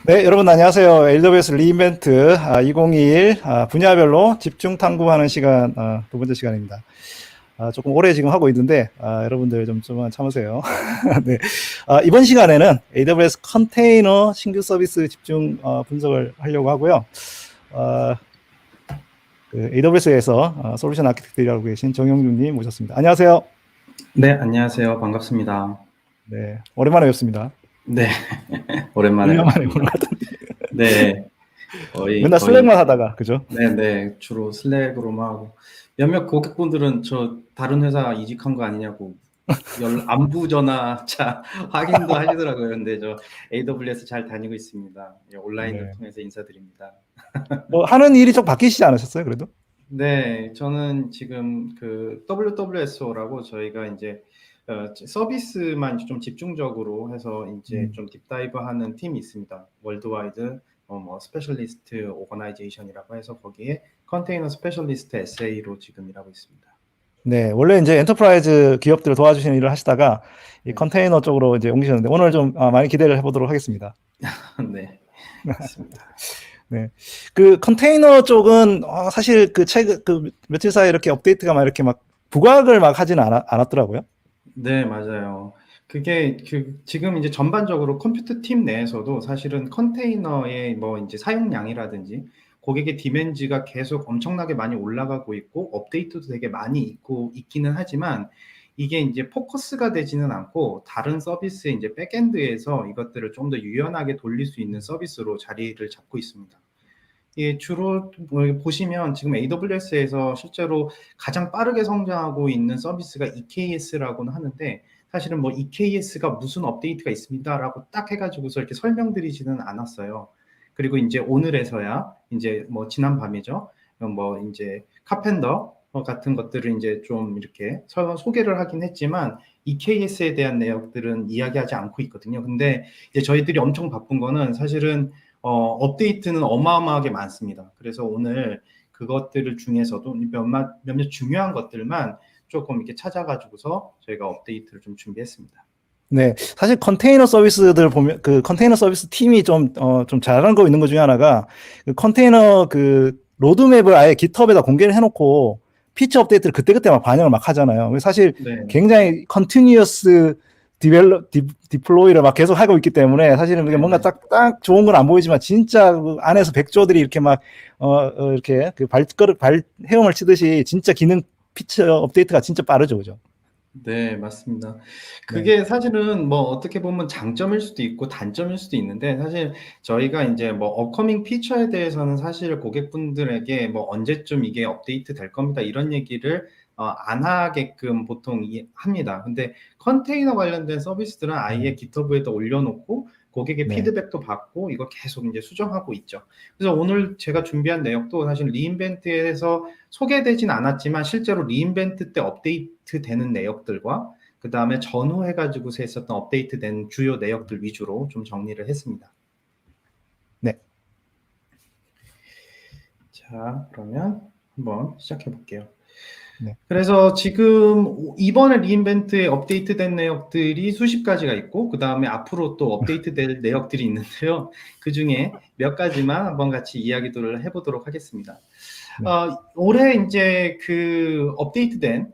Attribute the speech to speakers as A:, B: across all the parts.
A: 네, 여러분 안녕하세요. AWS 리인벤트 2021 분야별로 집중 탐구하는 시간 두 번째 시간입니다. 조금 오래 지금 하고 있는데 여러분들 좀만 참으세요. 네, 이번 시간에는 AWS 컨테이너 신규 서비스 집중 분석을 하려고 하고요. 그 AWS에서 솔루션 아키텍트라고 계신 정영준님 모셨습니다. 안녕하세요.
B: 네, 안녕하세요. 반갑습니다.
A: 네, 오랜만에 뵙습니다.
B: 네, 오랜만에
A: 1년 만에 보는
B: 뵙습니다.
A: 것 같은데.
B: 네, 거의,
A: 맨날 슬랙만 하다가, 그죠?
B: 네, 주로 슬랙으로만 하고. 몇몇 고객분들은 저 다른 회사 이직한 거 아니냐고 안부 전화차 확인도 하시더라고요. 근데 저 AWS 잘 다니고 있습니다. 온라인을
A: 네.
B: 통해서 인사드립니다.
A: 뭐 하는 일이 좀 바뀌시지 않으셨어요, 그래도?
B: 네, 저는 지금 그 WWSO라고 저희가 이제 서비스만 좀 집중적으로 해서 이제 좀 딥다이브 하는 팀이 있습니다. 월드와이드 뭐 스페셜리스트 오거나이제이션이라고 해서 거기에 컨테이너 스페셜리스트 SA로 지금 일하고 있습니다.
A: 네, 원래 이제 엔터프라이즈 기업들을 도와주시는 일을 하시다가 이
B: 네,
A: 컨테이너 쪽으로 이제 옮기셨는데 오늘 좀 많이 기대를 해보도록 하겠습니다.
B: 네, 맞습니다.
A: 네, 그 컨테이너 쪽은 사실 그 최근 그 며칠 사이에 이렇게 업데이트가 막 이렇게 막 부각을 막 하지는 않았더라고요.
B: 네, 맞아요. 그게 지금 이제 전반적으로 컴퓨터 팀 내에서도 사실은 컨테이너의 뭐 이제 사용량이라든지 고객의 디맨드가 계속 엄청나게 많이 올라가고 있고 업데이트도 되게 많이 있기는 하지만 이게 이제 포커스가 되지는 않고 다른 서비스의 이제 백엔드에서 이것들을 좀 더 유연하게 돌릴 수 있는 서비스로 자리를 잡고 있습니다. 예, 주로 보시면 지금 AWS에서 실제로 가장 빠르게 성장하고 있는 서비스가 EKS라고는 하는데 사실은 뭐 EKS가 무슨 업데이트가 있습니다라고 딱 해가지고서 이렇게 설명드리지는 않았어요. 그리고 이제 오늘에서야 이제 뭐 지난 밤이죠. 뭐 이제 카펜더 같은 것들을 이제 좀 이렇게 소개를 하긴 했지만 EKS에 대한 내용들은 이야기하지 않고 있거든요. 근데 이제 저희들이 엄청 바쁜 거는 사실은 업데이트는 어마어마하게 많습니다. 그래서 오늘 그것들을 중에서도 몇몇 중요한 것들만 조금 이렇게 찾아가지고서 저희가 업데이트를 좀 준비했습니다.
A: 네, 사실 컨테이너 서비스들 보면 그 컨테이너 서비스 팀이 좀 잘하는 거 있는 것 중에 하나가 그 컨테이너 그 로드맵을 아예 GitHub에다 공개를 해놓고 피처 업데이트를 그때그때 막 반영을 막 하잖아요. 그래서 사실
B: 네,
A: 굉장히 컨티뉴어스 디플로이를 막 계속 하고 있기 때문에 사실은 이게
B: 네,
A: 뭔가
B: 네.
A: 딱 좋은 건 안 보이지만 진짜 그 안에서 백조들이 이렇게 막 이렇게 그 헤엄을 치듯이 진짜 기능 피처 업데이트가 진짜 빠르죠, 그죠?
B: 네, 맞습니다.
A: 네.
B: 그게 사실은 뭐 어떻게 보면 장점일 수도 있고 단점일 수도 있는데 사실 저희가 이제 뭐 업커밍 피처에 대해서는 사실 고객분들에게 뭐 언제쯤 이게 업데이트 될 겁니다. 이런 얘기를 안 하게끔 보통 합니다. 근데 컨테이너 관련된 서비스들은 아예 GitHub에다 올려놓고 고객의
A: 네.
B: 피드백도 받고 이거 계속 이제 수정하고 있죠. 그래서 오늘 제가 준비한 내용도 사실 리인벤트에서 소개되진 않았지만 실제로 리인벤트 때 업데이트 되는 내역들과 그 다음에 전후해가지고서 했었던 업데이트 된 주요 내역들 위주로 좀 정리를 했습니다.
A: 네.
B: 자, 그러면 한번 시작해 볼게요.
A: 네.
B: 그래서 지금 이번에 리인벤트에 업데이트된 내역들이 수십 가지가 있고 그 다음에 앞으로 또 업데이트될 내역들이 있는데요. 그 중에 몇 가지만 한번 같이 이야기들을 해보도록 하겠습니다.
A: 네.
B: 올해 이제 그 업데이트된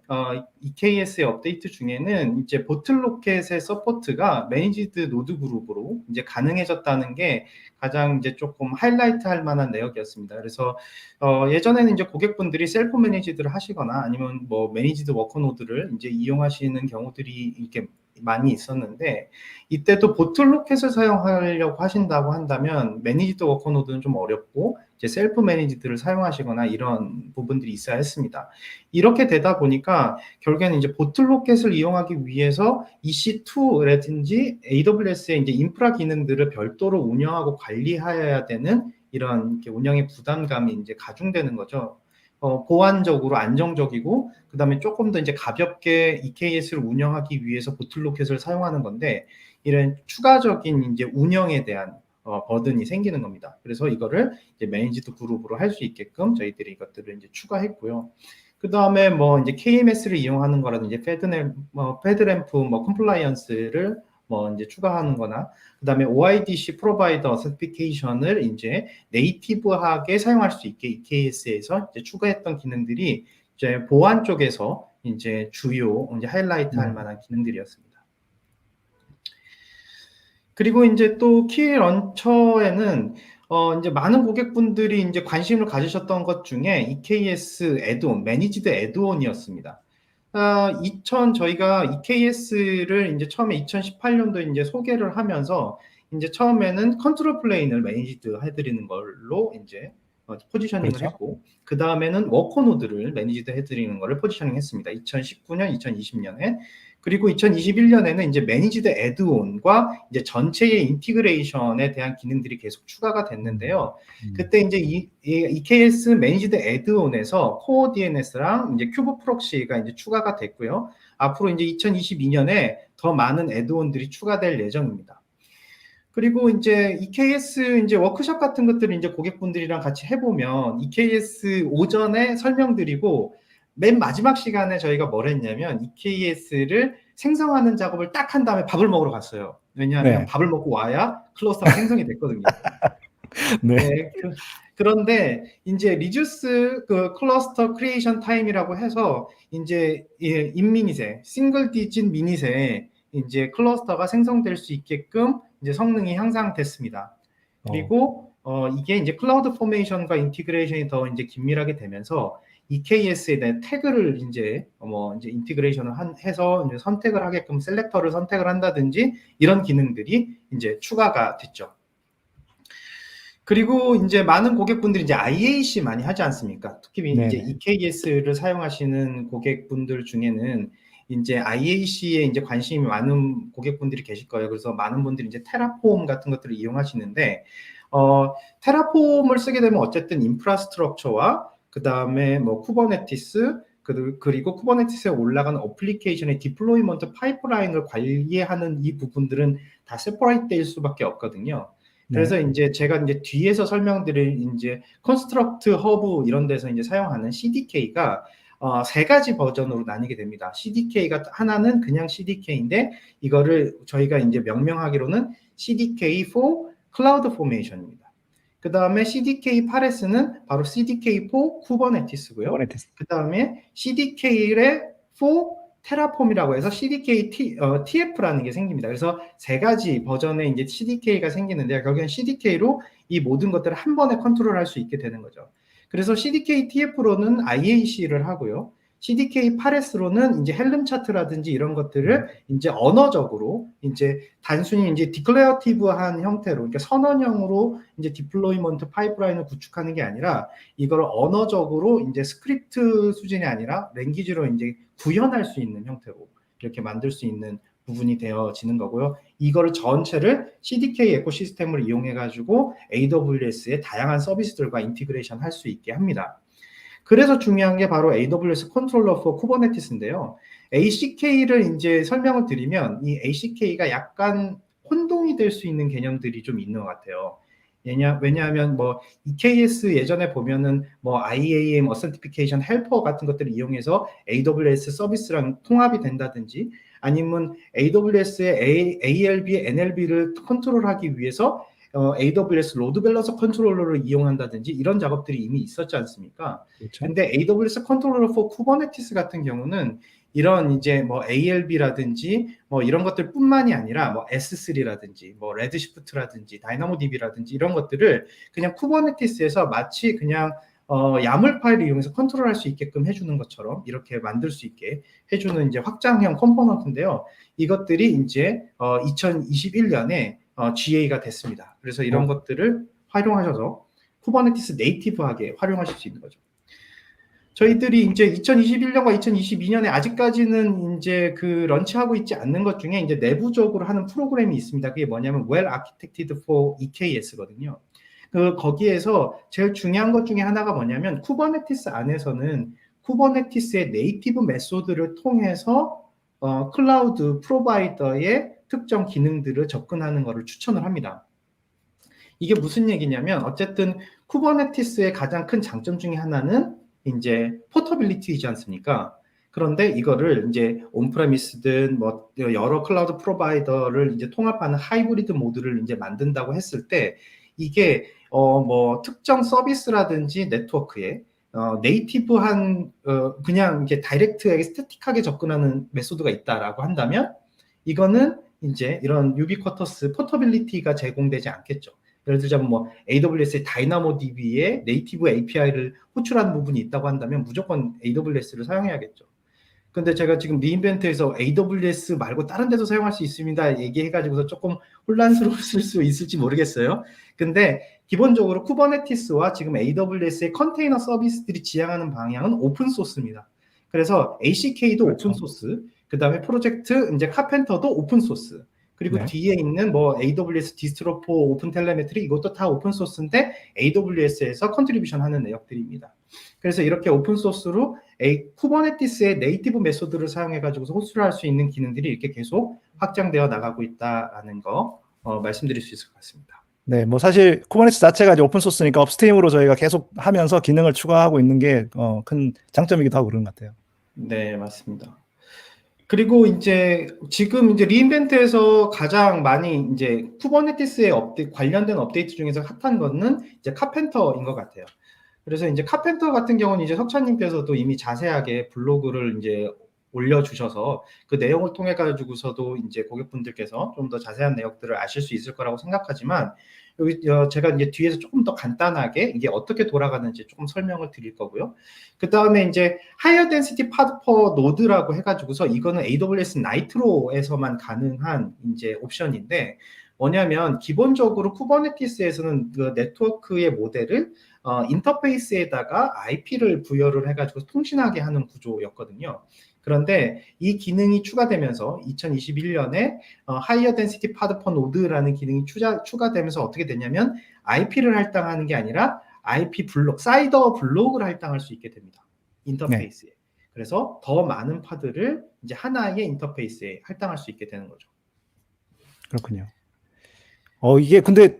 B: EKS의 업데이트 중에는 이제 보틀로켓의 서포트가 매니지드 노드 그룹으로 이제 가능해졌다는 게 가장 이제 조금 하이라이트 할 만한 내역이었습니다. 그래서 예전에는 이제 고객분들이 셀프 매니지드를 하시거나 아니면 뭐 매니지드 워커 노드를 이제 이용하시는 경우들이 이렇게 많이 있었는데 이때도 보틀로켓을 사용하려고 하신다고 한다면 매니지드 워커 노드는 좀 어렵고 이제 셀프 매니지드를 사용하시거나 이런 부분들이 있어야 했습니다. 이렇게 되다 보니까 결국에는 이제 보틀로켓을 이용하기 위해서 EC2라든지 AWS의 이제 인프라 기능들을 별도로 운영하고 관리해야 되는 이런 운영의 부담감이 이제 가중되는 거죠. 보안적으로 안정적이고 그다음에 조금 더 이제 가볍게 EKS를 운영하기 위해서 보틀로켓을 사용하는 건데 이런 추가적인 이제 운영에 대한 버든이 생기는 겁니다. 그래서 이거를 이제 매니지드 그룹으로 할 수 있게끔 저희들이 이것들을 이제 추가했고요. 그 다음에 뭐 이제 KMS를 이용하는 거라든지 페드램프 뭐 컴플라이언스를 뭐 이제 추가하는 거나, 그 다음에 OIDC 프로바이더 어센티피케이션을 이제 네이티브하게 사용할 수 있게 EKS에서 이제 추가했던 기능들이 이제 보안 쪽에서 이제 주요 이제 하이라이트 할 만한 기능들이었습니다. 그리고 이제 또 키 런처에는 이제 많은 고객분들이 이제 관심을 가지셨던 것 중에 EKS 애드온, 매니지드 애드온이었습니다. 저희가 EKS를 이제 처음에 2018년도에 이제 소개를 하면서 이제 처음에는 컨트롤 플레인을 매니지드 해드리는 걸로 이제 포지셔닝을
A: 그렇죠.
B: 했고, 그 다음에는 워커 노드를 매니지드 해드리는 거를 포지셔닝 했습니다. 2019년, 2020년에. 그리고 2021년에는 이제 매니지드 애드온과 이제 전체의 인티그레이션에 대한 기능들이 계속 추가가 됐는데요. 그때 이제 EKS 매니지드 애드온에서 코어 DNS랑 이제 큐브 프록시가 이제 추가가 됐고요. 앞으로 이제 2022년에 더 많은 애드온들이 추가될 예정입니다. 그리고 이제 EKS 이제 워크숍 같은 것들을 이제 고객분들이랑 같이 해보면 EKS 오전에 설명드리고 맨 마지막 시간에 저희가 뭘 했냐면 EKS를 생성하는 작업을 딱 한 다음에 밥을 먹으러 갔어요. 왜냐하면
A: 네.
B: 밥을 먹고 와야 클러스터가 생성이 됐거든요.
A: 네.
B: 네. 그런데 이제 리듀스 그 클러스터 크리에이션 타임이라고 해서 이제 인미닛에 싱글 디짓 미닛에 이제 클러스터가 생성될 수 있게끔 이제 성능이 향상됐습니다. 그리고 이게 이제 클라우드 포메이션과 인티그레이션이 더 이제 긴밀하게 되면서 EKS에 대한 태그를 이제 이제 인티그레이션을 해서 이제 선택을 하게끔 셀렉터를 선택을 한다든지 이런 기능들이 이제 추가가 됐죠. 그리고 이제 많은 고객분들이 이제 IAC 많이 하지 않습니까? 특히 이제 EKS를 사용하시는 고객분들 중에는 이제 IAC에 이제 관심이 많은 고객분들이 계실 거예요. 그래서 많은 분들이 이제 테라폼 같은 것들을 이용하시는데, 테라폼을 쓰게 되면 어쨌든 인프라스트럭처와 그 다음에 뭐 쿠버네티스, 그리고 쿠버네티스에 올라가는 어플리케이션의 디플로이먼트 파이프라인을 관리하는 이 부분들은 다 세퍼레이트 될 수밖에 없거든요. 그래서 이제 제가 이제 뒤에서 설명드릴 이제 컨스트럭트 허브 이런 데서 이제 사용하는 CDK가 세 가지 버전으로 나뉘게 됩니다. CDK가 하나는 그냥 CDK인데 이거를 저희가 이제 명명하기로는 CDK for Cloud Formation입니다. 그 다음에 CDK 파레스는 바로 CDK for Kubernetes고요. 그 다음에 CDK의 for 테라폼이라고 해서 CDK TF라는 게 생깁니다. 그래서 세 가지 버전의 이제 CDK가 생기는데 결국엔 CDK로 이 모든 것들을 한 번에 컨트롤할 수 있게 되는 거죠. 그래서 CDK TF로는 IAC를 하고요. CDK 파레스로는 이제 헬름 차트라든지 이런 것들을 이제 언어적으로 이제 단순히 이제 디클레어티브한 형태로, 그러니까 선언형으로 이제 디플로이먼트 파이프라인을 구축하는 게 아니라 이걸 언어적으로 이제 스크립트 수준이 아니라 랭귀지로 이제 구현할 수 있는 형태로 이렇게 만들 수 있는 부분이 되어지는 거고요. 이거를 전체를 CDK 에코시스템을 이용해 가지고 AWS의 다양한 서비스들과 인티그레이션 할 수 있게 합니다. 그래서 중요한 게 바로 AWS 컨트롤러 for Kubernetes인데요. ACK를 이제 설명을 드리면 이 ACK가 약간 혼동이 될 수 있는 개념들이 좀 있는 것 같아요. 왜냐하면 뭐 EKS 예전에 보면은 뭐 IAM Authentication Helper 같은 것들을 이용해서 AWS 서비스랑 통합이 된다든지 아니면 AWS의 ALB, NLB를 컨트롤하기 위해서 AWS 로드 밸런서 컨트롤러를 이용한다든지 이런 작업들이 이미 있었지 않습니까?
A: 그렇죠.
B: 근데 AWS 컨트롤러 for Kubernetes 같은 경우는 이런 이제 뭐 ALB라든지 뭐 이런 것들 뿐만이 아니라 뭐 S3라든지 뭐 레드시프트라든지 다이나모DB라든지 이런 것들을 그냥 쿠버네티스에서 마치 그냥 야물 파일을 이용해서 컨트롤할 수 있게끔 해주는 것처럼 이렇게 만들 수 있게 해주는 이제 확장형 컴포넌트인데요. 이것들이 이제 2021년에 GA가 됐습니다. 그래서 이런 것들을 활용하셔서 쿠버네티스 네이티브하게 활용하실 수 있는 거죠. 저희들이 이제 2021년과 2022년에 아직까지는 이제 그 런치하고 있지 않는 것 중에 이제 내부적으로 하는 프로그램이 있습니다. 그게 뭐냐면 Well Architected for EKS거든요. 거기에서 제일 중요한 것 중에 하나가 뭐냐면 쿠버네티스 안에서는 쿠버네티스의 네이티브 메소드를 통해서 클라우드 프로바이더의 특정 기능들을 접근하는 것을 추천을 합니다. 이게 무슨 얘기냐면 어쨌든 쿠버네티스의 가장 큰 장점 중에 하나는 이제 포터빌리티이지 않습니까? 그런데 이거를 이제 온프레미스든 뭐 여러 클라우드 프로바이더를 이제 통합하는 하이브리드 모드를 이제 만든다고 했을 때 이게 뭐 특정 서비스라든지 네트워크에 네이티브한 그냥 이게 다이렉트하게 스태틱하게 접근하는 메소드가 있다라고 한다면 이거는 이제 이런 유비쿼터스 포터빌리티가 제공되지 않겠죠. 예를 들자면 뭐 AWS의 다이나모DB에 네이티브 API를 호출하는 부분이 있다고 한다면 무조건 AWS를 사용해야겠죠. 근데 제가 지금 리인벤트에서 AWS 말고 다른 데도 사용할 수 있습니다 얘기해가지고서 조금 혼란스러웠을 수 있을지 모르겠어요. 근데 기본적으로 쿠버네티스와 지금 AWS의 컨테이너 서비스들이 지향하는 방향은 오픈소스입니다. 그래서 ACK도
A: 그렇죠.
B: 오픈소스, 그 다음에 프로젝트 이제 카펜터도 오픈소스, 그리고
A: 네.
B: 뒤에 있는 뭐 AWS 디스트로포 오픈 텔레메트리 이것도 다 오픈소스인데 AWS에서 컨트리뷰션 하는 내역들입니다. 그래서 이렇게 오픈소스로 쿠버네티스의 네이티브 메소드를 사용해가지고 호출할 수 있는 기능들이 이렇게 계속 확장되어 나가고 있다라는 거 말씀드릴 수 있을 것 같습니다.
A: 네, 뭐 사실 쿠버네티스 자체가 이제 오픈 소스니까 업스트림으로 저희가 계속 하면서 기능을 추가하고 있는 게 큰 장점이기도 하고 그런 것 같아요.
B: 네, 맞습니다. 그리고 이제 지금 이제 리인벤트에서 가장 많이 이제 쿠버네티스에 관련된 업데이트 중에서 핫한 거는 이제 카펜터인 것 같아요. 그래서 이제 카펜터 같은 경우는 이제 석찬님께서도 이미 자세하게 블로그를 이제 올려주셔서 그 내용을 통해 가지고서도 이제 고객분들께서 좀 더 자세한 내용들을 아실 수 있을 거라고 생각하지만 여기 제가 이제 뒤에서 조금 더 간단하게 이게 어떻게 돌아가는지 조금 설명을 드릴 거고요. 그 다음에 이제 하이어 덴시티 파드 퍼 노드라고 해가지고서 이거는 AWS 나이트로에서만 가능한 이제 옵션인데 뭐냐면 기본적으로 쿠버네티스에서는 그 네트워크의 모델을 인터페이스에다가 IP를 부여를 해가지고 통신하게 하는 구조였거든요. 그런데 이 기능이 추가되면서 2021년에 하이어 덴시티 파드 퍼 노드라는 기능이 추가되면서 어떻게 되냐면 IP를 할당하는 게 아니라 IP 블록, 사이더 블록을 할당할 수 있게 됩니다. 인터페이스에. 네. 그래서 더 많은 파드를 이제 하나의 인터페이스에 할당할 수 있게 되는 거죠.
A: 그렇군요. 이게 근데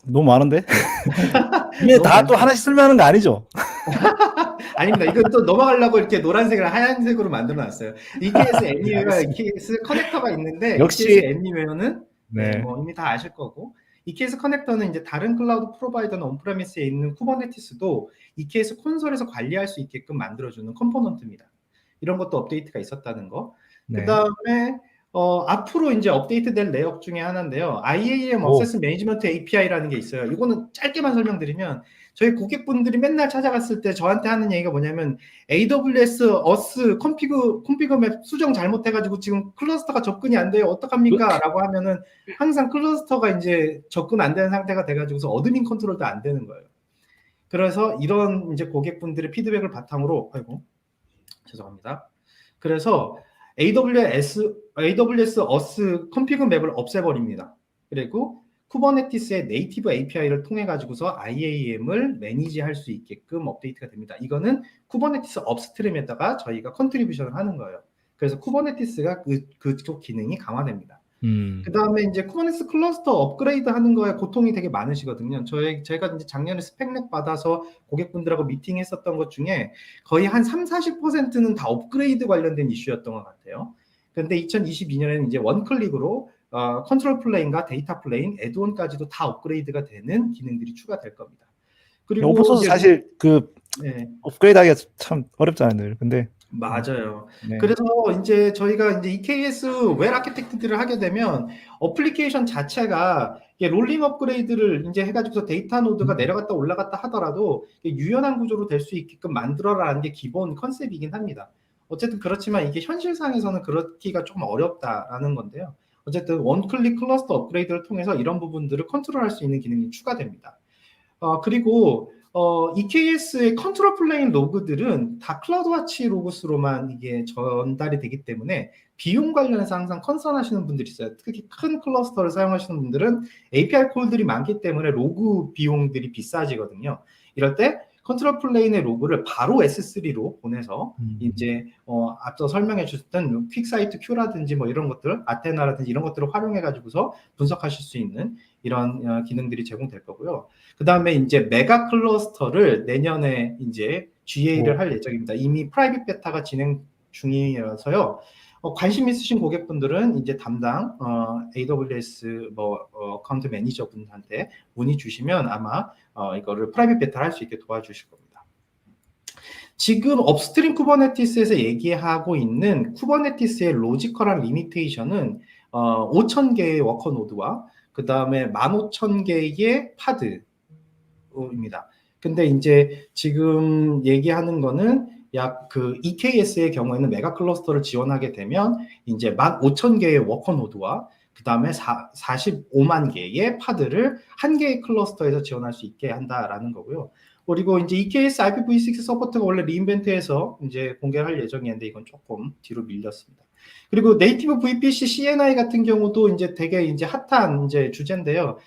A: 너무 많은데? 이게 다 또 하나씩 쓸만한 거 아니죠?
B: 아닙니다. 이건 또 넘어가려고 이렇게 노란색을 하얀색으로 만들어 놨어요. EKS Anywhere, EKS 커넥터가 있는데
A: 역시
B: EKS Anywhere는
A: 네.
B: 뭐 이미 다 아실 거고 EKS 커넥터는 이제 다른 클라우드 프로바이더나 온프레미스에 있는 쿠버네티스도 EKS 콘솔에서 관리할 수 있게끔 만들어주는 컴포넌트입니다. 이런 것도 업데이트가 있었다는 거. 네. 그 다음에 앞으로 이제 업데이트될 내역 중에 하나인데요. IAM 액세스 매니지먼트 API라는 게 있어요. 이거는 짧게만 설명드리면 저희 고객분들이 맨날 찾아갔을 때 저한테 하는 얘기가 뭐냐면 AWS 어스 컨피그 맵 수정 잘못해가지고 지금 클러스터가 접근이 안 돼요. 어떡합니까? 라고 하면은 항상 클러스터가 이제 접근 안 되는 상태가 돼가지고서 어드민 컨트롤도 안 되는 거예요. 그래서 이런 이제 고객분들의 피드백을 바탕으로 아이고 죄송합니다. 그래서 AWS 어스 컨피그 맵을 없애버립니다. 그리고 쿠버네티스의 네이티브 API를 통해 가지고서 IAM을 매니지할 수 있게끔 업데이트가 됩니다. 이거는 쿠버네티스 업스트림에다가 저희가 컨트리뷰션을 하는 거예요. 그래서 쿠버네티스가 그쪽 기능이 강화됩니다. 그 다음에 이제 쿠버네티스 클러스터 업그레이드 하는 거에 고통이 되게 많으시거든요. 제가 이제 작년에 스펙렉 받아서 고객분들하고 미팅했었던 것 중에 거의 한 30-40%는 다 업그레이드 관련된 이슈였던 것 같아요. 그런데 2022년에는 이제 원클릭으로 컨트롤 플레인과 데이터 플레인, 애드온까지도 다 업그레이드가 되는 기능들이 추가될 겁니다. 그리고
A: 오픈소스 사실 네. 업그레이드하기가 참 어렵잖아요. 근데
B: 맞아요. 네. 그래서 이제 저희가 이제 EKS 웰 아키텍트를 하게 되면 어플리케이션 자체가 롤링 업그레이드를 이제 해가지고서 데이터 노드가 내려갔다 올라갔다 하더라도 유연한 구조로 될 수 있게끔 만들어라는 게 기본 컨셉이긴 합니다. 어쨌든 그렇지만 이게 현실상에서는 그렇기가 조금 어렵다라는 건데요. 어쨌든 원클릭 클러스터 업그레이드를 통해서 이런 부분들을 컨트롤할 수 있는 기능이 추가됩니다. 그리고 EKS의 컨트롤 플레인 로그들은 다 클라우드와치 로그스로만 이게 전달이 되기 때문에 비용 관련해서 항상 컨선 하시는 분들이 있어요. 특히 큰 클러스터를 사용하시는 분들은 API 콜들이 많기 때문에 로그 비용들이 비싸지거든요. 이럴 때 컨트롤 플레인의 로그를 바로 S3로 보내서 이제 앞서 설명해 주셨던 퀵사이트 Q라든지 뭐 이런 것들, 아테나라든지 이런 것들을 활용해 가지고서 분석하실 수 있는 이런 기능들이 제공될 거고요. 그 다음에 이제 메가 클러스터를 내년에 이제 GA를 할 예정입니다. 이미 프라이빗 베타가 진행 중이라서요. 관심 있으신 고객분들은 이제 담당 AWS 어카운트 매니저 분한테 문의 주시면 아마 이거를 프라이빗 베타를 할 수 있게 도와주실 겁니다. 지금 업스트림 쿠버네티스에서 얘기하고 있는 쿠버네티스의 로지컬한 리미테이션은 5,000개의 워커 노드와 그 다음에 15,000개의 파드입니다. 근데 이제 지금 얘기하는 거는 약 그 EKS의 경우에는 메가 클러스터를 지원하게 되면 이제 15,000개의 워커 노드와 그 다음에 45만 개의 파드를 한 개의 클러스터에서 지원할 수 있게 한다라는 거고요. 그리고 이제 EKS IPv6 서포트가 원래 리인벤트에서 이제 공개할 예정이었는데 이건 조금 뒤로 밀렸습니다. 그리고 네이티브 VPC CNI 같은 경우도 이제 되게 이제 핫한 이제 주제인데요.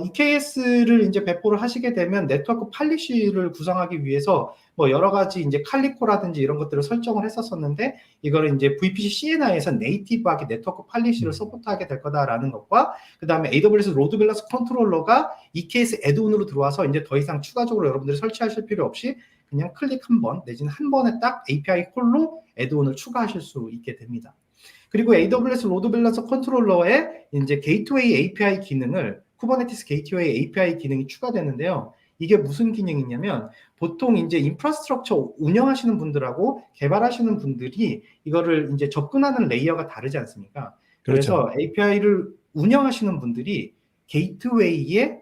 B: EKS를 이제 배포를 하시게 되면 네트워크 팔리시를 구성하기 위해서 뭐 여러 가지 이제 칼리코라든지 이런 것들을 설정을 했었었는데 이거를 이제 VPC CNI에서 네이티브하게 네트워크 팔리시를 서포트하게 될 거다라는 것과 그 다음에 AWS 로드 밸런스 컨트롤러가 EKS 애드온으로 들어와서 이제 더 이상 추가적으로 여러분들이 설치하실 필요 없이 그냥 클릭 한 번 내지는 한 번에 딱 API 콜로 애드온을 추가하실 수 있게 됩니다. 그리고 AWS 로드 밸런스 컨트롤러에 이제 게이트웨이 API 기능을 쿠버네티스 게이트웨이 API 기능이 추가되는데요. 이게 무슨 기능이냐면 보통 이제 인프라스트럭처 운영하시는 분들하고 개발하시는 분들이 이거를 이제 접근하는 레이어가 다르지 않습니까? 그래서 그렇죠. API를 운영하시는 분들이 게이트웨이에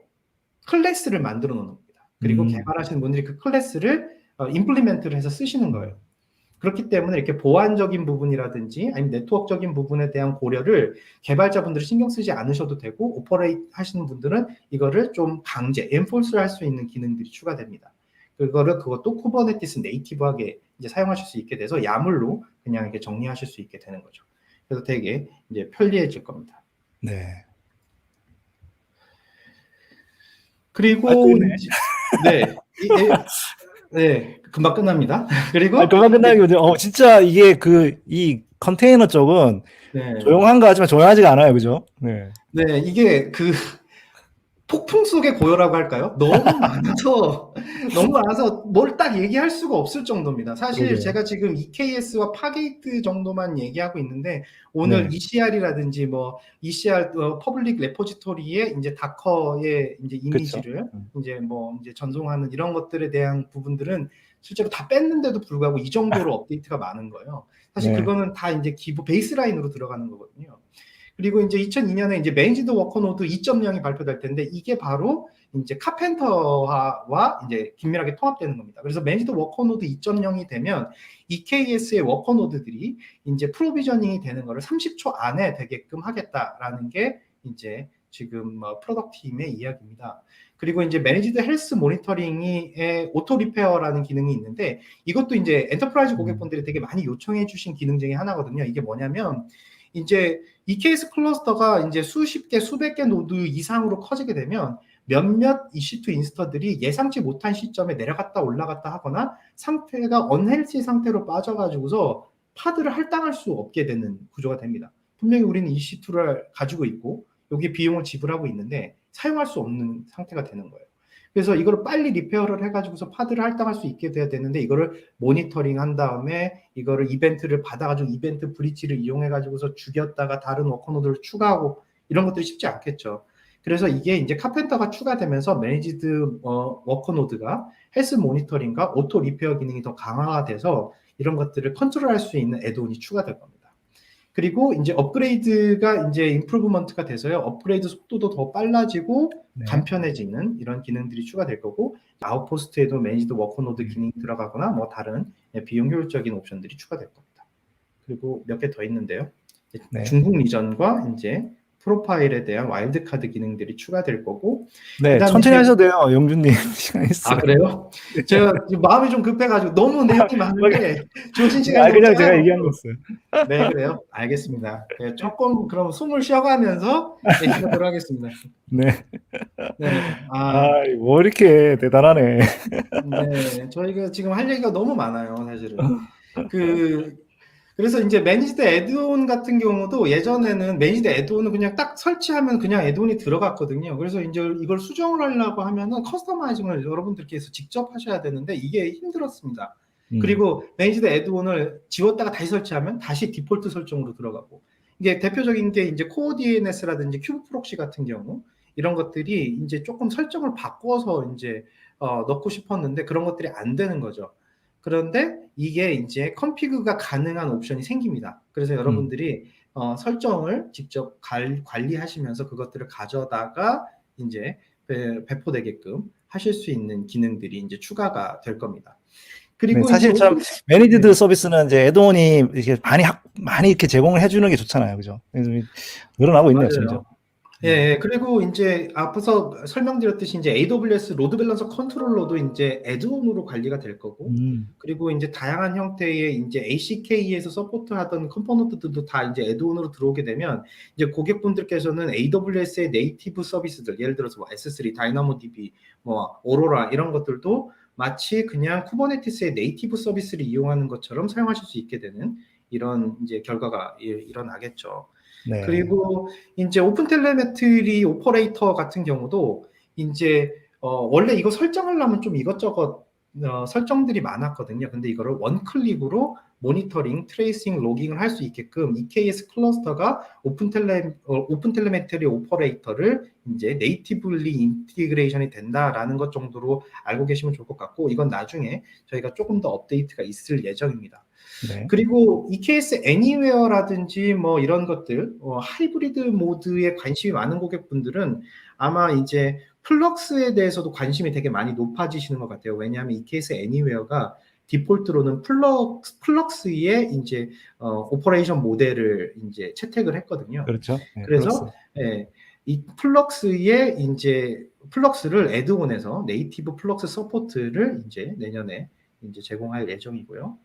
B: 클래스를 만들어 놓는 겁니다. 그리고 개발하시는 분들이 그 클래스를 임플리멘트를 해서 쓰시는 거예요. 그렇기 때문에 이렇게 보안적인 부분이라든지 아니면 네트워크적인 부분에 대한 고려를 개발자분들이 신경 쓰지 않으셔도 되고 오퍼레이트 하시는 분들은 이거를 좀 강제, 엔폴스를 할 수 있는 기능들이 추가됩니다. 그것도 쿠버네티스 네이티브하게 이제 사용하실 수 있게 돼서 야물로 그냥 이렇게 정리하실 수 있게 되는 거죠. 그래서 되게 이제 편리해질 겁니다.
A: 네.
B: 그리고 네, 금방 끝납니다. 그리고
A: 금방 끝나기보다 진짜 이게 이 컨테이너 쪽은 조용한 거 하지만 조용하지가 않아요, 그죠?
B: 네, 이게 그 폭풍 속의 고요라고 할까요? 너무 많아서 뭘 딱 얘기할 수가 없을 정도입니다. 사실 그러게요. 제가 지금 EKS와 파게이트 정도만 얘기하고 있는데 오늘 ECR이라든지 뭐 ECR 퍼블릭 레포지토리의 이제 다커의 이제 이미지를 이제 전송하는 이런 것들에 대한 부분들은 실제로 다 뺐는데도 불구하고 이 정도로 업데이트가 많은 거예요. 사실 그거는 다 이제 기본 베이스라인으로 들어가는 거거든요. 그리고 이제 2002년에 이제 매니지드 워커 노드 2.0이 발표될 텐데 이게 바로 이제 카펜터와 이제 긴밀하게 통합되는 겁니다. 그래서 매니지드 워커 노드 2.0이 되면 EKS의 워커 노드들이 이제 프로비저닝이 되는 거를 30초 안에 되게끔 하겠다라는 게 이제 지금 프로덕트 팀의 이야기입니다. 그리고 이제 매니지드 헬스 모니터링의 오토 리페어라는 기능이 있는데 이것도 이제 엔터프라이즈 고객분들이 되게 많이 요청해 주신 기능 중에 하나거든요. 이게 뭐냐면 이제 EKS 클러스터가 이제 수십 개, 수백 개 노드 이상으로 커지게 되면 몇몇 EC2 인스터들이 예상치 못한 시점에 내려갔다 올라갔다 하거나 상태가 언헬시 상태로 빠져가지고서 파드를 할당할 수 없게 되는 구조가 됩니다. 분명히 우리는 EC2를 가지고 있고 여기 비용을 지불하고 있는데 사용할 수 없는 상태가 되는 거예요. 그래서 이걸 빨리 리페어를 해가지고서 파드를 할당할 수 있게 돼야 되는데 이거를 모니터링 한 다음에 이거를 이벤트를 받아가지고 이벤트 브리치를 이용해가지고서 죽였다가 다른 워커노드를 추가하고 이런 것들이 쉽지 않겠죠. 그래서 이게 이제 카펜터가 추가되면서 매니지드 워커노드가 헬스 모니터링과 오토 리페어 기능이 더 강화가 돼서 이런 것들을 컨트롤할 수 있는 애드온이 추가될 겁니다. 그리고 이제 업그레이드가 이제 임프루브먼트가 돼서요. 업그레이드 속도도 더 빨라지고 간편해지는 이런 기능들이 추가될 거고 아웃포스트에도 매니지드 워커노드 기능이 들어가거나 뭐 다른 비용 효율적인 옵션들이 추가될 겁니다. 그리고 몇 개 더 있는데요. 중국 리전과 이제 프로파일에 대한 와일드카드 기능들이 추가될 거고
A: 천천히 하셔도 돼요. 영준님 시간 있어요.
B: 그래요? 제가 마음이 좀 급해가지고 너무 내용이 많은데 조신 시간이
A: 그냥 제가 얘기한 거였어요.
B: 네, 그래요? 알겠습니다. 조금 그럼 숨을 쉬어가면서 얘기하도록 하겠습니다.
A: 네.
B: 네.
A: 뭐 이렇게 대단하네.
B: 네. 저희가 지금 할 얘기가 너무 많아요, 사실은. 그 그래서 이제 매니지드 애드온 같은 경우도 예전에는 매니지드 애드온은 그냥 딱 설치하면 그냥 애드온이 들어갔거든요. 그래서 이제 이걸 수정을 하려고 하면은 커스터마이징을 여러분들께서 직접 하셔야 되는데 이게 힘들었습니다. 그리고 매니지드 애드온을 지웠다가 다시 설치하면 다시 디폴트 설정으로 들어가고, 이게 대표적인 게 이제 코어 DNS라든지 큐브 프록시 같은 경우 이런 것들이 이제 조금 설정을 바꿔서 이제 넣고 싶었는데 그런 것들이 안 되는 거죠. 그런데 이게 이제 컨피그가 가능한 옵션이 생깁니다. 그래서 여러분들이 설정을 직접 관리하시면서 그것들을 가져다가 이제 배포되게끔 하실 수 있는 기능들이 이제 추가가 될 겁니다.
A: 네,
B: 그리고 이제
A: 사실 참
B: 오픈,
A: 매니지드
B: 네.
A: 서비스는 이제 애드온이 이렇게 많이 이렇게 제공을 해주는 게 좋잖아요, 그죠? 그래서 늘어나고 있네요, 점점.
B: 맞아요. 예, 그리고 이제 앞서 설명드렸듯이 이제 AWS 로드 밸런서 컨트롤러도 이제 애드온으로 관리가 될 거고, 그리고 이제 다양한 형태의 이제 ACK에서 서포트하던 컴포넌트들도 다 이제 애드온으로 들어오게 되면 이제 고객분들께서는 AWS의 네이티브 서비스들, 예를 들어서 뭐 S3, 다이나모DB, 뭐 오로라 이런 것들도 마치 그냥 쿠버네티스의 네이티브 서비스를 이용하는 것처럼 사용하실 수 있게 되는 이런 이제 결과가 일어나겠죠.
A: 네.
B: 그리고 이제 오픈 텔레메트리 오퍼레이터 같은 경우도 이제 원래 이거 설정하려면 좀 이것저것 설정들이 많았거든요. 근데 이거를 원클릭으로 모니터링, 트레이싱, 로깅을 할 수 있게끔 EKS 클러스터가 오픈 텔레메트리 오퍼레이터를 이제 네이티브리 인티그레이션이 된다라는 것 정도로 알고 계시면 좋을 것 같고, 이건 나중에 저희가 조금 더 업데이트가 있을 예정입니다.
A: 네.
B: 그리고 EKS 애니웨어라든지 뭐 이런 것들, 하이브리드 모드에 관심이 많은 고객분들은 아마 이제 플럭스에 대해서도 관심이 되게 많이 높아지시는 것 같아요. 왜냐하면 EKS 애니웨어가 디폴트로는 플럭스의 이제 오퍼레이션 모델을 이제 채택을 했거든요.
A: 그렇죠. 네, 플러스.
B: 그래서 이 플럭스의 이제 플럭스를 애드온에서 네이티브 플럭스 서포트를 이제 내년에 이제 제공할 예정이고요.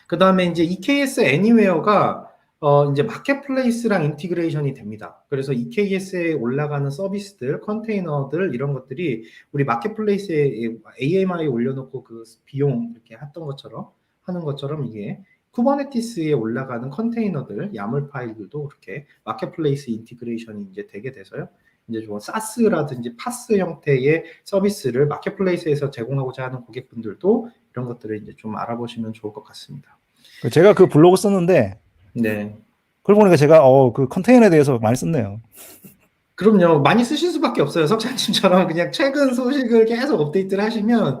B: 그 다음에 이제 EKS 애니웨어가 이제 마켓플레이스랑 인티그레이션이 됩니다. 그래서 EKS에 올라가는 서비스들, 컨테이너들 이런 것들이 우리 마켓플레이스에 AMI 올려놓고 그 비용 이렇게 했던 것처럼 하는 것처럼 이게 쿠버네티스에 올라가는 컨테이너들, 야물 파일들도 그렇게 마켓플레이스 인티그레이션이 이제 되게 돼서요. 이제 좀 사스라든지 파스 형태의 서비스를 마켓플레이스에서 제공하고자 하는 고객분들도 이런 것들을 이제 좀 알아보시면 좋을 것 같습니다.
A: 제가 그 블로그 썼는데,
B: 네.
A: 그걸 보니까 제가, 그 컨테이너에 대해서 많이 썼네요.
B: 그럼요. 많이 쓰실 수밖에 없어요. 석찬님처럼 그냥 최근 소식을 계속 업데이트를 하시면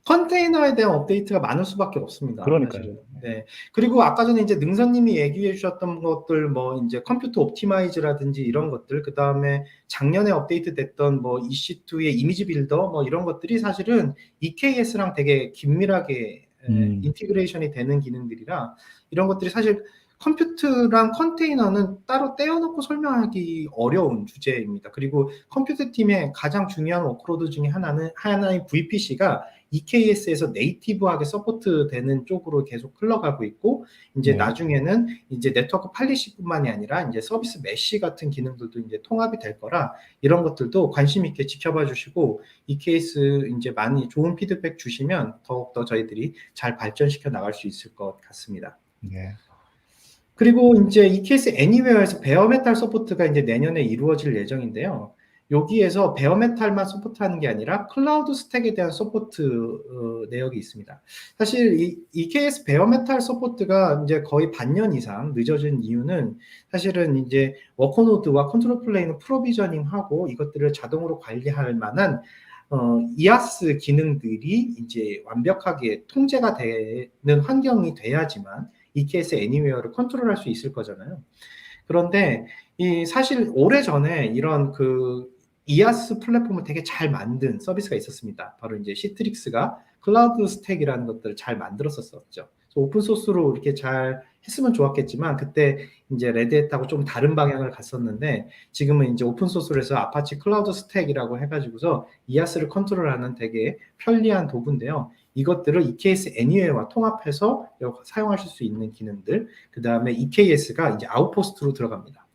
B: 컨테이너에 대한 업데이트가 많을 수밖에 없습니다.
A: 그러니까요.
B: 사실은. 네. 그리고 아까 전에 이제 능선님이 얘기해 주셨던 것들, 뭐 이제 컴퓨터 옵티마이즈라든지 이런 것들, 그 다음에 작년에 업데이트 됐던 뭐 EC2의 이미지 빌더, 뭐 이런 것들이 사실은 EKS랑 되게 긴밀하게 인티그레이션이 되는 기능들이라 이런 것들이 사실 컴퓨터랑 컨테이너는 따로 떼어놓고 설명하기 어려운 주제입니다. 그리고 컴퓨터 팀의 가장 중요한 워크로드 중에 하나의 VPC가 EKS에서 네이티브하게 서포트되는 쪽으로 계속 흘러가고 있고, 이제
A: 네.
B: 나중에는 이제 네트워크 팔리시뿐만이 아니라 이제 서비스 메시 같은 기능들도 이제 통합이 될 거라 이런 것들도 관심 있게 지켜봐 주시고 EKS 이제 많이 좋은 피드백 주시면 더욱더 저희들이 잘 발전시켜 나갈 수 있을 것 같습니다.
A: 네.
B: 그리고 이제 EKS 애니웨어에서 베어메탈 서포트가 이제 내년에 이루어질 예정인데요. 여기에서 베어메탈만 서포트하는 게 아니라 클라우드 스택에 대한 서포트 내역이 있습니다. 사실 이 EKS 베어메탈 서포트가 이제 거의 반년 이상 늦어진 이유는 사실은 이제 워커노드와 컨트롤 플레이는 프로비저닝하고 이것들을 자동으로 관리할 만한 이아스 기능들이 이제 완벽하게 통제가 되는 환경이 돼야지만 EKS 애니웨어를 컨트롤할 수 있을 거잖아요. 그런데 이 사실 오래전에 이런 그 이아스 플랫폼을 되게 잘 만든 서비스가 있었습니다. 바로 이제 시트릭스가 클라우드 스택이라는 것들을 잘 만들었었죠. 오픈 소스로 이렇게 잘 했으면 좋았겠지만 그때 이제 레드햇하고 좀 다른 방향을 갔었는데 지금은 이제 오픈 소스로 해서 아파치 클라우드 스택이라고 해가지고서 이아스를 컨트롤하는 되게 편리한 도구인데요. 이것들을 EKS 애니웨어와 통합해서 사용하실 수 있는 기능들, 그 다음에 EKS가 이제 아웃포스트로 들어갑니다.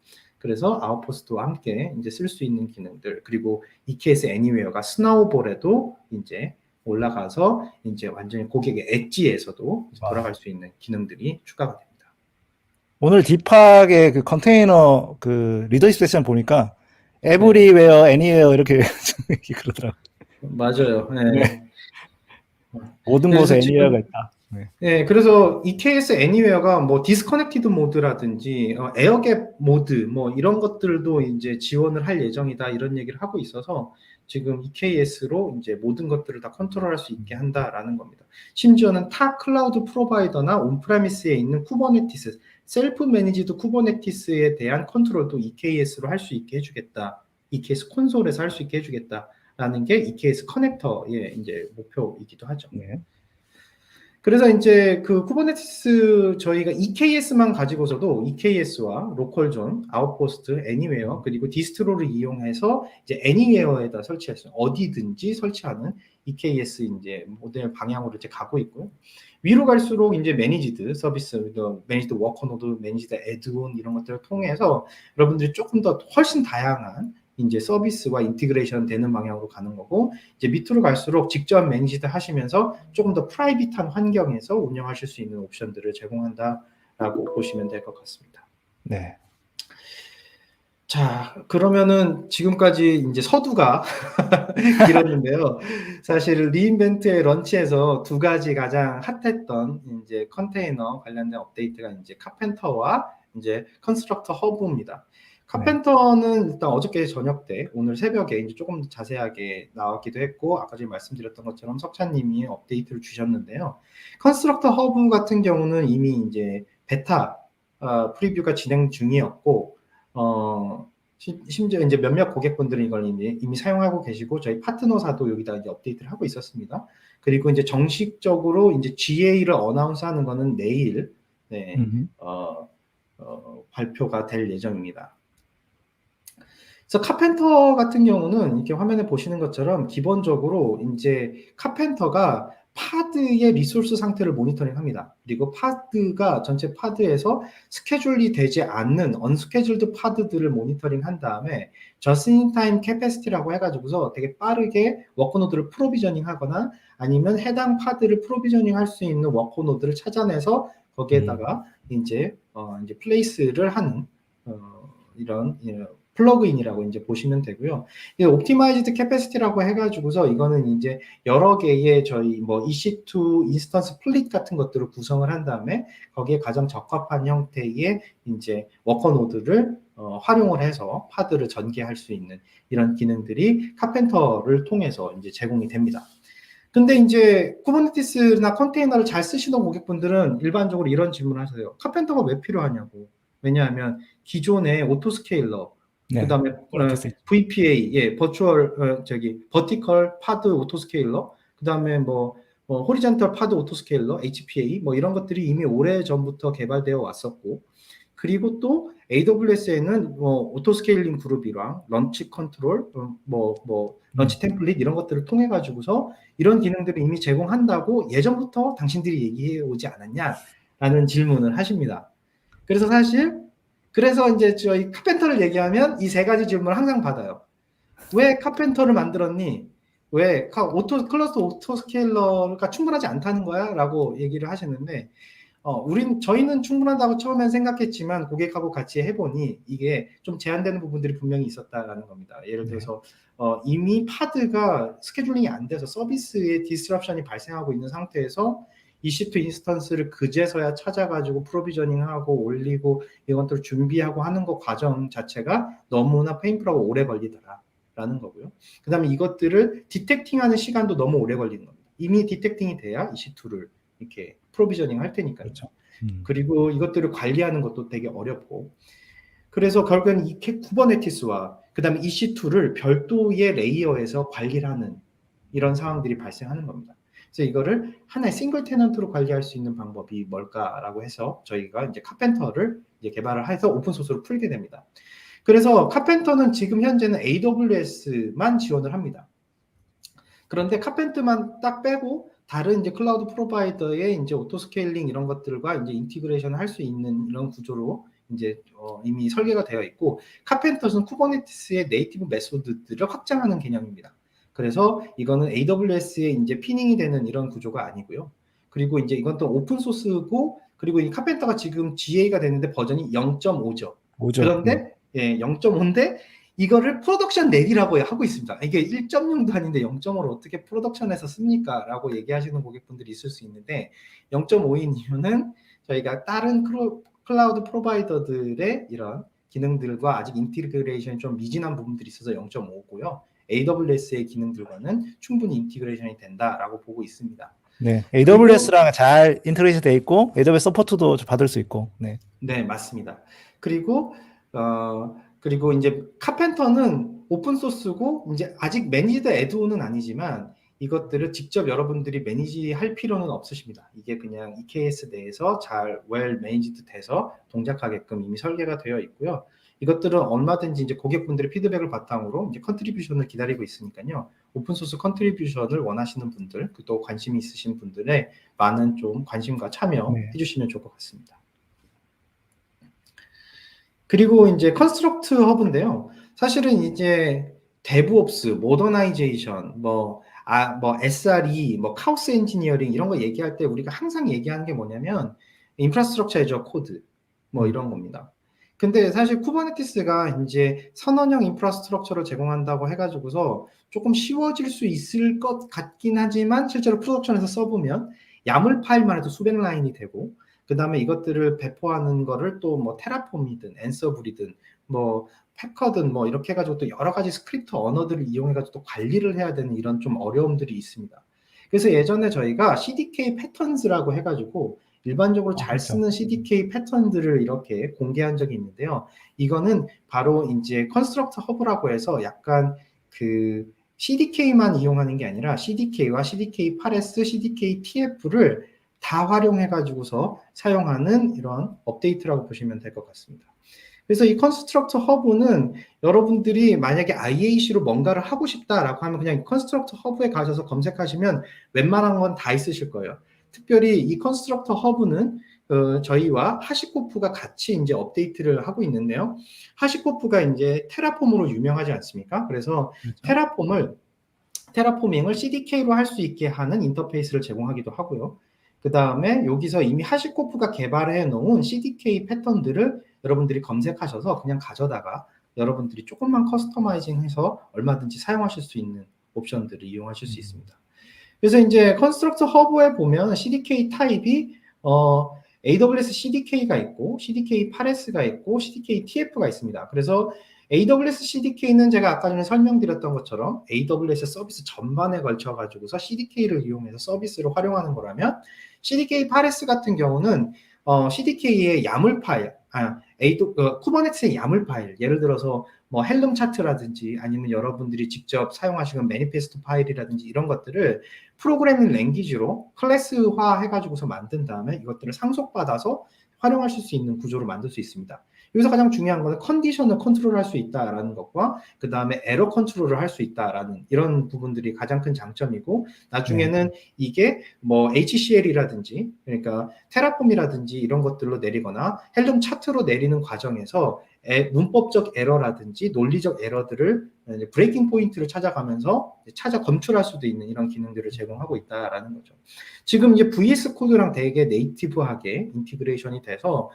B: 그래서 아웃포스트와 함께 이제 쓸 수 있는 기능들, 그리고 EKS 애니웨어가 스노우볼에도 이제 올라가서 이제 완전히 고객의 엣지에서도 돌아갈 수 있는 기능들이 추가가 됩니다.
A: 오늘 딥팍의 그 컨테이너 그 리더십 세션 보니까 에브리웨어, 애니웨어 이렇게 그러더라고요.
B: 맞아요.
A: 네.
B: 네.
A: 모든
B: 그래서
A: 곳에
B: 지금
A: 애니웨어가 있다. 네.
B: 네, 그래서 EKS 애니웨어가 뭐 디스커넥티드 모드라든지 에어갭 모드 뭐 이런 것들도 이제 지원을 할 예정이다 이런 얘기를 하고 있어서 지금 EKS로 이제 모든 것들을 다 컨트롤할 수 있게 한다라는 겁니다. 심지어는 타 클라우드 프로바이더나 온프레미스에 있는 쿠버네티스, 셀프 매니지드 쿠버네티스에 대한 컨트롤도 EKS로 할 수 있게 해주겠다. EKS 콘솔에서 할 수 있게 해주겠다라는 게 EKS 커넥터의 이제 목표이기도 하죠.
A: 네.
B: 그래서 이제 그 쿠버네티스 저희가 EKS만 가지고서도 EKS와 로컬존, 아웃포스트, 애니웨어 그리고 디스트로를 이용해서 이제 애니웨어에다 설치할 수 어디든지 설치하는 EKS 이제 모델 방향으로 이제 가고 있고요. 위로 갈수록 이제 매니지드 서비스, 매니지드 워커노드, 매니지드 애드온 이런 것들을 통해서 여러분들이 조금 더 훨씬 다양한 이제 서비스와 인티그레이션 되는 방향으로 가는 거고, 이제 밑으로 갈수록 직접 매니지드 하시면서 조금 더 프라이빗한 환경에서 운영하실 수 있는 옵션들을 제공한다라고 보시면 될 것 같습니다.
A: 네.
B: 자, 그러면은 지금까지 이제 서두가 길었는데요. 사실 리인벤트의 런치에서 두 가지 가장 핫했던 이제 컨테이너 관련된 업데이트가 이제 카펜터와 이제 컨스트럭터 허브입니다. 카펜터는 일단 어저께 저녁 때 오늘 새벽에 이제 조금 더 자세하게 나왔기도 했고, 아까 전에 말씀드렸던 것처럼 석찬님이 업데이트를 주셨는데요. 컨스트럭터 허브 같은 경우는 이미 이제 베타 프리뷰가 진행 중이었고, 심지어 이제 몇몇 고객분들이 이걸 이미 사용하고 계시고, 저희 파트너사도 여기다 이제 업데이트를 하고 있었습니다. 그리고 이제 정식적으로 이제 GA를 어나운스 하는 거는 내일, 네, 발표가 될 예정입니다. 그래서 카펜터 같은 경우는 이렇게 화면에 보시는 것처럼 기본적으로 이제 카펜터가 파드의 리소스 상태를 모니터링 합니다. 그리고 파드가 전체 파드에서 스케줄이 되지 않는 언스케줄드 파드들을 모니터링 한 다음에 저스트인타임 캐패시티라고 해가지고서 되게 빠르게 워커노드를 프로비저닝 하거나 아니면 해당 파드를 프로비저닝 할 수 있는 워커노드를 찾아내서 거기에다가 이제 플레이스를 하는 이런 플러그인이라고 이제 보시면 되고요. 옵티마이즈드 캐패시티라고 해가지고서 이거는 이제 여러 개의 저희 뭐 EC2 인스턴스 플릿 같은 것들을 구성을 한 다음에 거기에 가장 적합한 형태의 이제 워커 노드를 활용을 해서 파드를 전개할 수 있는 이런 기능들이 카펜터를 통해서 이제 제공이 됩니다. 근데 이제 쿠버네티스나 컨테이너를 잘 쓰시던 고객분들은 일반적으로 이런 질문을 하세요. 카펜터가 왜 필요하냐고. 왜냐하면 기존의 오토스케일러,
A: 네.
B: 그다음에 VPA, 예, 버추얼 버티컬 파드 오토스케일러, 그다음에 호리젠털 파드 오토스케일러, HPA 뭐 이런 것들이 이미 오래 전부터 개발되어 왔었고, 그리고 또 AWS에는 오토스케일링 그룹이랑 런치 컨트롤, 런치 템플릿 이런 것들을 통해 가지고서 이런 기능들을 이미 제공한다고 예전부터 당신들이 얘기해 오지 않았냐라는 질문을 하십니다. 그래서 이제 저희 카펜터를 얘기하면 이 세 가지 질문을 항상 받아요. 왜 카펜터를 만들었니? 왜 클러스터 오토스케일러가 충분하지 않다는 거야? 라고 얘기를 하시는데, 저희는 충분하다고 처음엔 생각했지만 고객하고 같이 해보니 이게 좀 제한되는 부분들이 분명히 있었다라는 겁니다. 예를 들어서 이미 파드가 스케줄링이 안 돼서 서비스에 디스럽션이 발생하고 있는 상태에서 EC2 인스턴스를 그제서야 찾아가지고 프로비저닝하고 올리고 이것들을 준비하고 하는 것 과정 자체가 너무나 페인풀하고 오래 걸리더라라는 거고요. 그 다음에 이것들을 디텍팅하는 시간도 너무 오래 걸리는 겁니다. 이미 디텍팅이 돼야 EC2를 이렇게 프로비저닝 할 테니까요. 그렇죠. 그리고 이것들을 관리하는 것도 되게 어렵고, 그래서 결국엔 이 쿠버네티스와 그 다음에 EC2를 별도의 레이어에서 관리를 하는 이런 상황들이 발생하는 겁니다. 그래서 이거를 하나의 싱글 테넌트로 관리할 수 있는 방법이 뭘까라고 해서 저희가 이제 카펜터를 이제 개발을 해서 오픈 소스로 풀게 됩니다. 그래서 카펜터는 지금 현재는 AWS만 지원을 합니다. 그런데 카펜터만 딱 빼고 다른 이제 클라우드 프로바이더의 이제 오토 스케일링 이런 것들과 이제 인티그레이션을 할 수 있는 이런 구조로 이제 이미 설계가 되어 있고, 카펜터스는 쿠버네티스의 네이티브 메소드들을 확장하는 개념입니다. 그래서 이거는 AWS에 이제 피닝이 되는 이런 구조가 아니고요. 그리고 이제 이건 또 오픈 소스고, 그리고 이 카펜터가 지금 GA가 되는데 버전이 0.5죠. 그런데 0.5인데 이거를 프로덕션 넷이라고 하고 있습니다. 이게 1.0도 아닌데 0.5를 어떻게 프로덕션에서 씁니까? 라고 얘기하시는 고객분들이 있을 수 있는데, 0.5인 이유는 저희가 다른 클라우드 프로바이더들의 이런 기능들과 아직 인티그레이션이 좀 미진한 부분들이 있어서 0.5고요. AWS의 기능들과는 충분히 인티그레이션이 된다라고 보고 있습니다.
A: 네, AWS랑 잘 인테그레이션 돼 있고 AWS 서포트도 받을 수 있고. 네,
B: 네, 맞습니다. 그리고 이제 카펜터는 오픈 소스고 이제 아직 매니지드 애드온은 아니지만 이것들을 직접 여러분들이 매니지할 필요는 없으십니다. 이게 그냥 EKS 내에서 잘 매니지드 돼서 동작하게끔 이미 설계가 되어 있고요. 이것들은 얼마든지 이제 고객분들의 피드백을 바탕으로 이제 컨트리뷰션을 기다리고 있으니까요. 오픈 소스 컨트리뷰션을 원하시는 분들, 또 관심이 있으신 분들의 많은 좀 관심과 참여해 주시면 좋을 것 같습니다. 그리고 이제 컨스트럭트 허브인데요. 사실은 이제 데브옵스, 모더나이제이션, SRE, 카오스 엔지니어링 이런 거 얘기할 때 우리가 항상 얘기하는 게 뭐냐면 인프라스트럭처 애저 코드 이런 겁니다. 근데 사실 쿠버네티스가 이제 선언형 인프라스트럭처를 제공한다고 해가지고서 조금 쉬워질 수 있을 것 같긴 하지만 실제로 프로덕션에서 써보면 야물 파일만 해도 수백 라인이 되고, 그 다음에 이것들을 배포하는 거를 또 테라폼이든 앤서블이든 패커든 이렇게 해가지고 또 여러 가지 스크립트 언어들을 이용해가지고 또 관리를 해야 되는 이런 좀 어려움들이 있습니다. 그래서 예전에 저희가 CDK 패턴즈라고 해가지고 일반적으로 잘 쓰는 CDK 패턴들을 이렇게 공개한 적이 있는데요. 이거는 바로 이제 컨스트럭터 허브라고 해서 약간 그 CDK만 이용하는 게 아니라 CDK와 CDK 파레스, CDK TF를 다 활용해가지고서 사용하는 이런 업데이트라고 보시면 될 것 같습니다. 그래서 이 컨스트럭터 허브는 여러분들이 만약에 IAC로 뭔가를 하고 싶다라고 하면 그냥 컨스트럭터 허브에 가셔서 검색하시면 웬만한 건 다 있으실 거예요. 특별히 이 컨스트럭터 허브는 저희와 하시코프가 같이 이제 업데이트를 하고 있는데요. 하시코프가 이제 테라폼으로 유명하지 않습니까? 그래서 그렇죠. 테라포밍을 CDK로 할 수 있게 하는 인터페이스를 제공하기도 하고요. 그 다음에 여기서 이미 하시코프가 개발해 놓은 CDK 패턴들을 여러분들이 검색하셔서 그냥 가져다가 여러분들이 조금만 커스터마이징해서 얼마든지 사용하실 수 있는 옵션들을 이용하실 수 있습니다. 그래서 이제 컨스트럭터 허브에 보면 CDK 타입이 AWS CDK가 있고 CDK 파레스가 있고 CDK TF가 있습니다. 그래서 AWS CDK는 제가 아까 전에 설명드렸던 것처럼 AWS 서비스 전반에 걸쳐 가지고서 CDK를 이용해서 서비스를 활용하는 거라면, CDK 파레스 같은 경우는 CDK의 야물 파일, 쿠버네티스의 야물 파일, 예를 들어서 헬름 차트라든지 아니면 여러분들이 직접 사용하시는 매니페스토 파일이라든지 이런 것들을 프로그래밍 랭귀지로 클래스화 해가지고서 만든 다음에 이것들을 상속받아서 활용하실 수 있는 구조로 만들 수 있습니다. 여기서 가장 중요한 것은 컨디션을 컨트롤할 수 있다라는 것과 그 다음에 에러 컨트롤을 할 수 있다라는 이런 부분들이 가장 큰 장점이고, 나중에는 이게 HCL이라든지 그러니까 테라폼이라든지 이런 것들로 내리거나 헬름 차트로 내리는 과정에서 문법적 에러라든지 논리적 에러들을 브레이킹 포인트를 찾아가면서 검출할 수도 있는 이런 기능들을 제공하고 있다라는 거죠. 지금 이제 VS 코드랑 되게 네이티브하게 인티그레이션이 돼서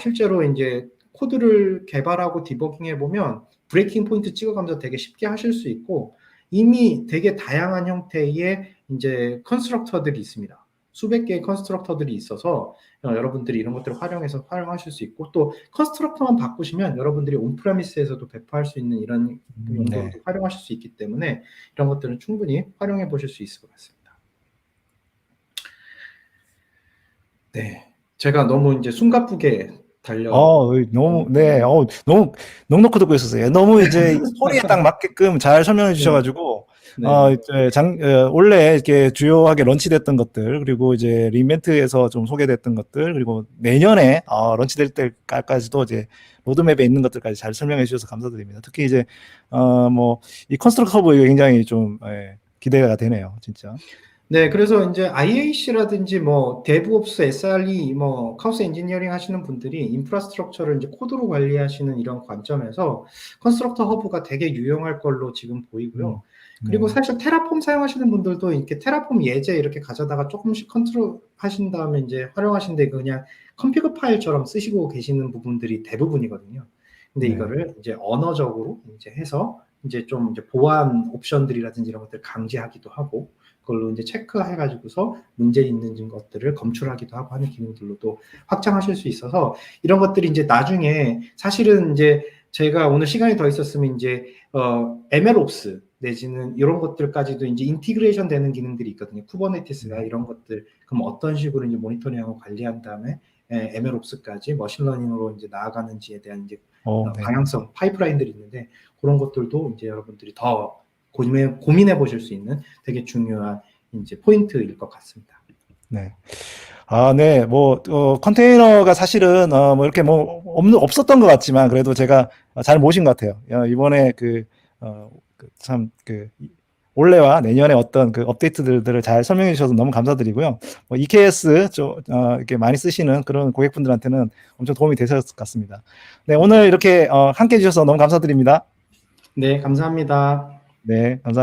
B: 실제로 이제 코드를 개발하고 디버깅해 보면 브레이킹 포인트 찍어가면서 되게 쉽게 하실 수 있고, 이미 되게 다양한 형태의 이제 컨스트럭터들이 있습니다. 수백 개의 컨스트럭터들이 있어서 여러분들이 이런 것들을 활용해서 활용하실 수 있고, 또 컨스트럭터만 바꾸시면 여러분들이 온프레미스에서도 배포할 수 있는 이런 용도로도 활용하실 수 있기 때문에 이런 것들은 충분히 활용해 보실 수 있을 것 같습니다. 네, 제가 너무 이제 숨가쁘게
A: 너무 너무 넉넉히 듣고 있었어요. 너무 이제 소리에 딱 맞게끔 잘 설명해 주셔가지고, 원래 이렇게 주요하게 런치됐던 것들, 그리고 이제 리인벤트에서 좀 소개됐던 것들, 그리고 내년에 런치될 때까지도 이제 로드맵에 있는 것들까지 잘 설명해 주셔서 감사드립니다. 특히 이제 이 컨스트럭터 허브 굉장히 좀 기대가 되네요, 진짜.
B: 네, 그래서 이제 IAC라든지 뭐 DevOps, SRE, 뭐 카오스 엔지니어링 하시는 분들이 인프라스트럭처를 이제 코드로 관리하시는 이런 관점에서 컨스트럭터 허브가 되게 유용할 걸로 지금
A: 음,
B: 보이고요. 그리고
A: 네.
B: 사실 테라폼 사용하시는 분들도 이렇게 테라폼 예제 이렇게 가져다가 조금씩 컨트롤 하신 다음에 이제 활용하신데 그냥 컴피그 파일처럼 쓰시고 계시는 부분들이 대부분이거든요. 근데
A: 네.
B: 이거를 이제 언어적으로 이제 해서 이제 좀 이제 보안 옵션들이라든지 이런 것들 강제하기도 하고 그걸로 이제 체크해가지고서 문제 있는 것들을 검출하기도 하고 하는 기능들로도 확장하실 수 있어서 이런 것들이 이제 나중에 사실은 이제 제가 오늘 시간이 더 있었으면 이제 MLOps 내지는 이런 것들까지도 이제 인티그레이션 되는 기능들이 있거든요. 쿠버네티스가
A: 네.
B: 이런 것들 그럼 어떤 식으로 이제 모니터링하고 관리한 다음에 MLOps까지 머신러닝으로 이제 나아가는지에 대한 이제
A: 네.
B: 방향성 파이프라인들이 있는데 그런 것들도 이제 여러분들이 더 고민해 보실 수 있는 되게 중요한 이제 포인트일 것 같습니다.
A: 네. 네. 컨테이너가 사실은, 이렇게 없었던 것 같지만, 그래도 제가 잘 모신 것 같아요. 이번에 올해와 내년에 어떤 그 업데이트들을 잘 설명해 주셔서 너무 감사드리고요. EKS 이렇게 많이 쓰시는 그런 고객분들한테는 엄청 도움이 되셨을 것 같습니다. 네. 오늘 이렇게, 함께 해주셔서 너무 감사드립니다.
B: 네, 감사합니다.
A: 네. 감사합니다.